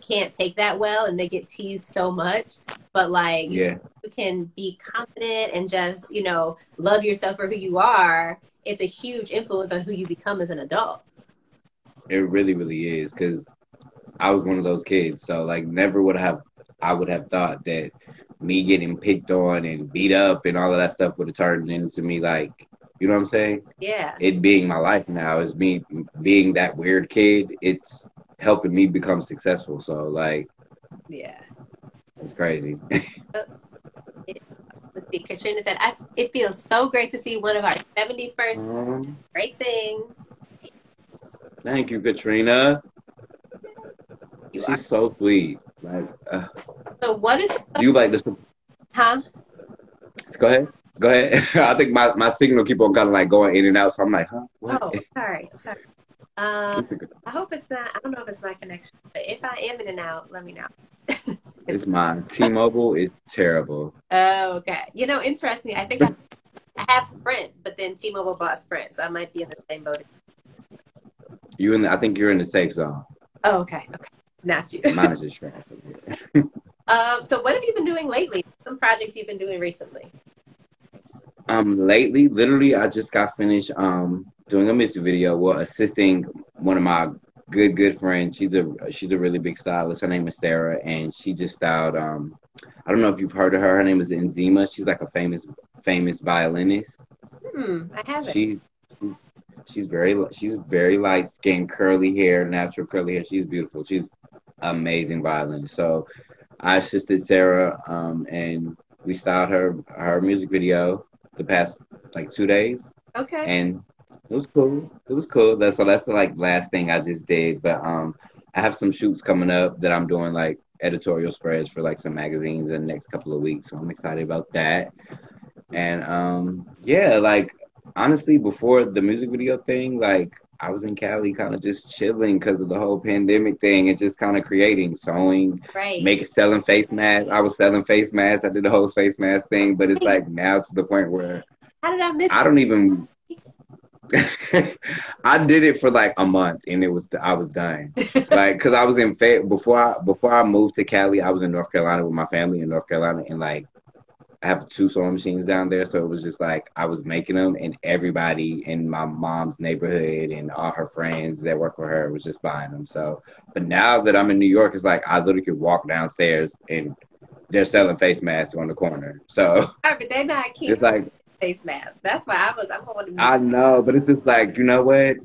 can't take that well and they get teased so much. But like, Yeah, you can be confident and just, love yourself for who you are. It's a huge influence on who you become as an adult. it really, really is. Because I was one of those kids. So, like, never I would have thought that me getting picked on and beat up and all of that stuff would have turned into me, like, you know what I'm saying? Yeah. It being my life now is me being that weird kid. It's helping me become successful. So, like, Yeah. it's crazy. Uh, Let's see. Katrina said, it feels so great to see one of our 71st um, great things. Thank you, Katrina. You are. She's so sweet. Like, So what is, do you like this? huh? Go ahead. Go ahead. I think my signal keep on kind of like going in and out, so I'm like, huh? What? Oh, sorry. I'm sorry. I hope it's not, I don't know if it's my connection, but if I am in and out, let me know. It's mine. T-Mobile is terrible. Oh, okay. You know, interesting. I think I have Sprint, but then T-Mobile bought Sprint, so I might be in the same boat. I think you're in the safe zone. Oh, okay. Okay. Not you. Mine is just trash. So what have you been doing lately? Some projects you've been doing recently? Lately, literally, I just got finished doing a music video. Well, assisting one of my good friends. She's a really big stylist. Her name is Sarah, and she just styled. I don't know if you've heard of her. Her name is Enzima. She's like a famous violinist. I haven't. She she's very light skinned, curly hair, natural curly hair. She's beautiful. She's amazing violinist. So I assisted Sarah, and we styled her music video the past like 2 days, Okay. and it was cool. It was cool. That's the like last thing I just did. But I have some shoots coming up that I'm doing like editorial spreads for like some magazines in the next couple of weeks. So I'm excited about that. And yeah, like honestly, before the music video thing, like I was in Cali kind of just chilling because of the whole pandemic thing and just kind of creating, sewing, Right. selling face masks. I was selling face masks. I did the whole face mask thing, but it's like now to the point where How did I miss I don't even. I did it for like a month and I was done. it? Like, cause I was in before I moved to Cali, I was in North Carolina with my family in North Carolina, and like I have 2 sewing machines down there, so it was just like I was making them, and everybody in my mom's neighborhood and all her friends that work for her was just buying them. So, but now that I'm in New York, it's like I literally could walk downstairs and they're selling face masks on the corner. So But they're not keeping it's like face masks. That's why I'm going to I know, but it's just like you know what?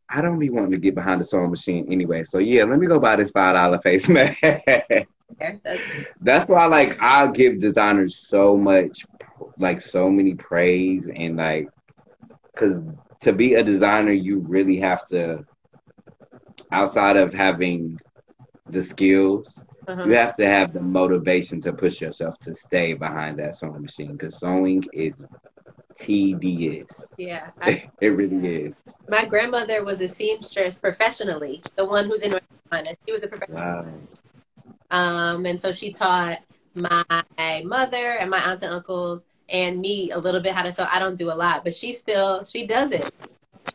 I don't be wanting to get behind the sewing machine anyway. So yeah, let me go buy this $5 face mask. there. That's why like I give designers so much like so many praise and like because to be a designer you really have to outside of having the skills you Uh-huh. have to have the motivation to push yourself to stay behind that sewing machine because sewing is tedious. Yeah. It really is. My grandmother was a seamstress professionally, the one who's in North Carolina. She was a professional. Wow. And so she taught my mother and my aunts and uncles and me a little bit how to sew. I don't do a lot, but she does it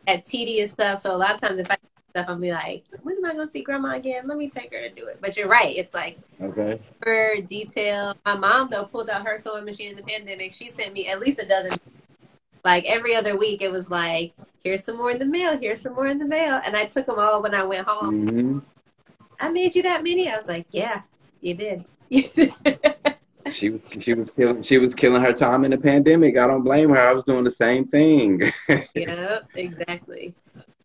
at tedious stuff. So a lot of times if I do stuff, I'll be like, when am I going to see grandma again? Let me take her to do it. But you're right. It's like Okay. her detail. My mom, though, pulled out her sewing machine in the pandemic. She sent me at least a dozen. Like every other week, it was like, here's some more in the mail. Here's some more in the mail. And I took them all when I went home. Hmm. I made you that many? I was like, yeah, you did. She was killing her time in the pandemic. I don't blame her. I was doing the same thing. Yep, exactly.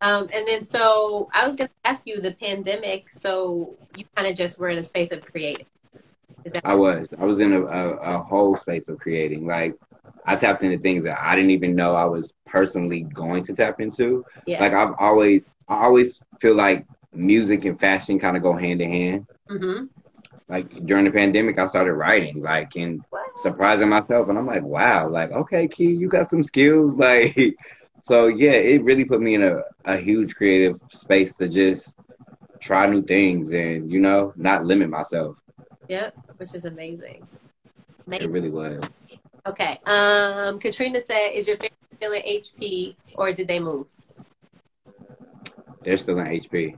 And then so I was going to ask you the pandemic. So you kind of just were in a space of creating. Is that I was in a whole space of creating. Like I tapped into things that I didn't even know I was personally going to tap into. yeah? Like I always feel like music and fashion kind of go hand in hand. Mm-hmm. Like during the pandemic, I started writing, like and What? surprising myself, and I'm like, wow, like okay, Key, you got some skills, like. So yeah, it really put me in a huge creative space to just try new things and not limit myself. Yep, which is amazing. It Amazing. really was. Okay. Katrina said, "Is your family still in HP, or did they move?" They're still in HP.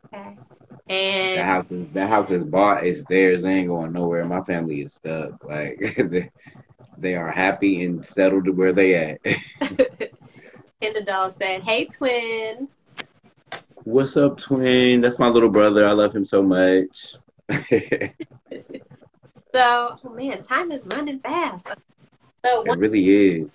Okay. And That house is bought. It's theirs. They ain't going nowhere. My family is stuck. Like they are happy and settled to where they at. Kendall Doll said, "Hey, twin." What's up, twin? That's my little brother. I love him so much. It So, oh man, time is running fast. So, really is.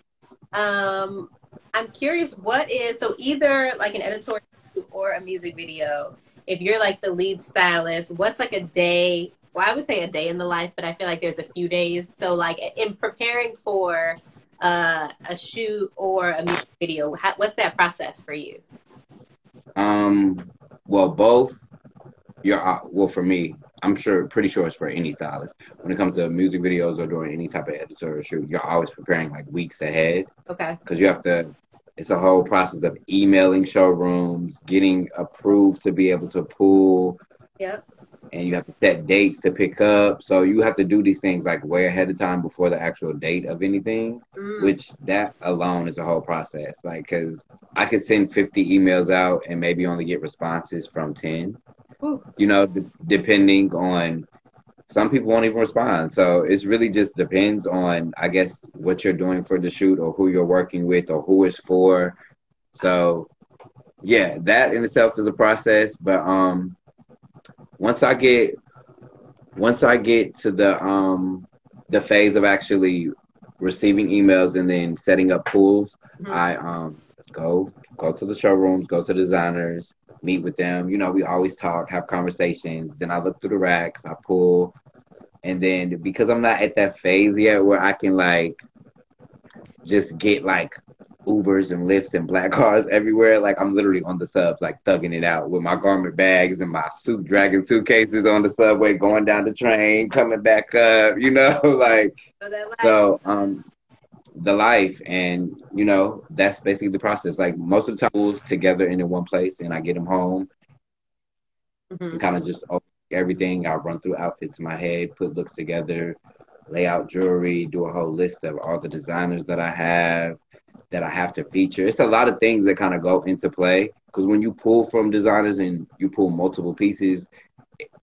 um, I'm curious, what is so either like an editorial or a music video? If you're like the lead stylist, what's like a day? Well, I would say a day in the life, but I feel like there's a few days. So, like in preparing for a shoot or a music video, what's that process for you? Well, both. Well, for me, I'm pretty sure it's for any stylist. When it comes to music videos or doing any type of editorial shoot, you're always preparing like weeks ahead. Okay. Because you have to, it's a whole process of emailing showrooms, getting approved to be able to pull, Yep. and you have to set dates to pick up. So you have to do these things like way ahead of time before the actual date of anything, which that alone is a whole process. Like, because I could send 50 emails out and maybe only get responses from 10, Ooh. you know, depending on, some people won't even respond. So it's really just depends on, I guess, what you're doing for the shoot or who you're working with or who it's for. So yeah, that in itself is a process. But once I get to the phase of actually receiving emails and then setting up pools, I go to the showrooms, go to designers, meet with them. You know, we always talk, have conversations. Then I look through the racks, I pull, and then because I'm not at that phase yet where I can like just get like Ubers and Lyfts and black cars everywhere. Like I'm literally on the subs, like thugging it out with my garment bags and my dragging suitcases on the subway, going down the train, coming back up, you know, like, so, the life, and you know, that's basically the process. Like most of the time together in one place and I get them home and kind of just everything. I run through outfits in my head, put looks together, lay out jewelry, do a whole list of all the designers that I have to feature. It's a lot of things that kind of go into play, because when you pull from designers and you pull multiple pieces,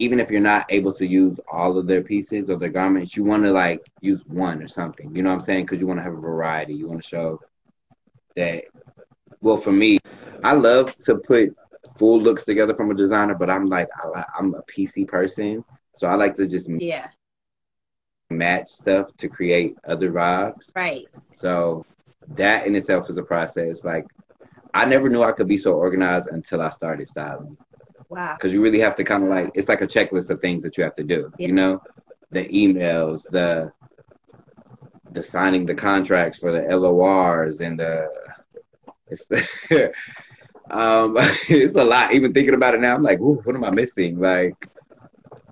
even if you're not able to use all of their pieces or their garments, you want to like use one or something. You know what I'm saying? Because you want to have a variety. You want to show that. Well, for me, I love to put full looks together from a designer, but I'm like I'm a PC person, so I like to just match stuff to create other vibes. Right. So that in itself is a process. Like I never knew I could be so organized until I started styling. Wow. Because you really have to kind of like, it's like a checklist of things that you have to do. You know, the emails, the signing the contracts for the LORs, and it's it's a lot. Even thinking about it now, I'm like, ooh, what am I missing? Like,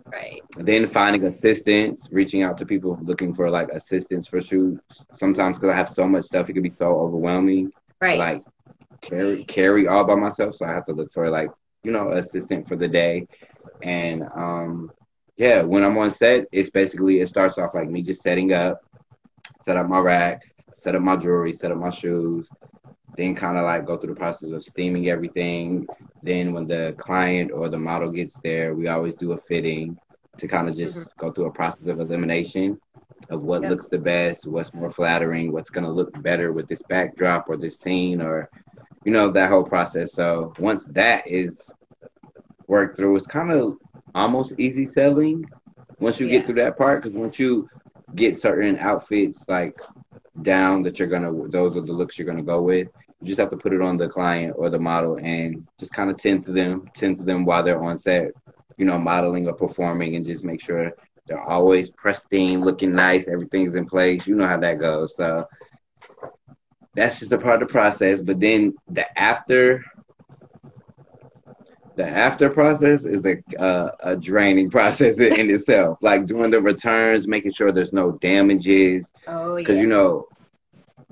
right. Then finding assistants, reaching out to people looking for like assistants for shoots. Sometimes because I have so much stuff, it can be so overwhelming. Right. To, like carry all by myself, so I have to look for like, you know, assistant for the day. And yeah, when I'm on set, it's basically, it starts off like me just set up my rack, set up my jewelry, set up my shoes, then kind of like go through the process of steaming everything. Then when the client or the model gets there, we always do a fitting to kind of just go through a process of elimination of what looks the best, what's more flattering, what's going to look better with this backdrop or this scene, or, you know, that whole process. So once that is worked through, it's kind of almost easy selling once you get through that part, because once you get certain outfits like down that those are the looks you're gonna go with, you just have to put it on the client or the model and just kind of tend to them while they're on set, you know, modeling or performing, and just make sure they're always pristine, looking nice, everything's in place. You know how that goes. So that's just a part of the process. But then the after process is a draining process in itself. Like doing the returns, making sure there's no damages. Oh, yeah. Because, you know,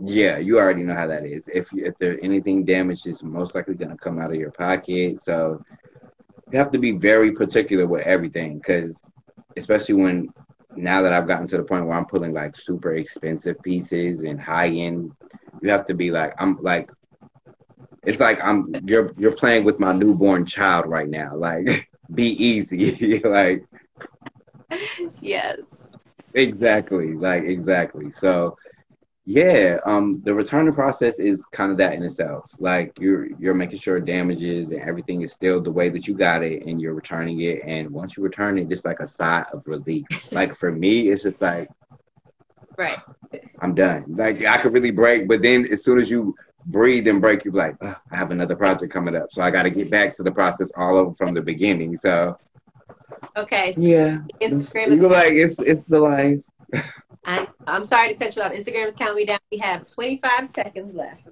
you already know how that is. If there's anything damaged, it's most likely going to come out of your pocket. So you have to be very particular with everything, because especially now that I've gotten to the point where I'm pulling like super expensive pieces and high end, you have to be like, it's like you're playing with my newborn child right now. Like, be easy. Like, yes. Exactly. Like, exactly. So yeah, the returning process is kind of that in itself. Like you're making sure damages and everything is still the way that you got it, and you're returning it. And once you return it, it's like a sigh of relief. Like for me, it's just like, right, I'm done. Like I could really break, but then as soon as you breathe and break, you're like, I have another project coming up, so I got to get back to the process all over from the beginning. So okay, so yeah, Instagram. You're like, it's the life. I'm sorry to cut you off. Instagram is counting me down. We have 25 seconds left.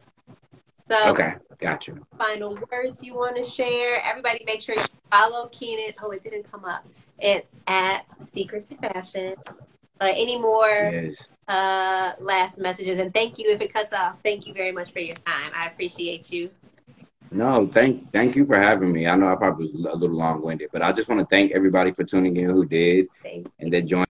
So, okay, got you. Final words you want to share? Everybody, make sure you follow Keenan. Oh, it didn't come up. It's at Secrets to Fashion. Any more Yes. last messages? And thank you. If it cuts off, thank you very much for your time. I appreciate you. No, thank you for having me. I know I probably was a little long winded, but I just want to thank everybody for tuning in who did Thank and that joined.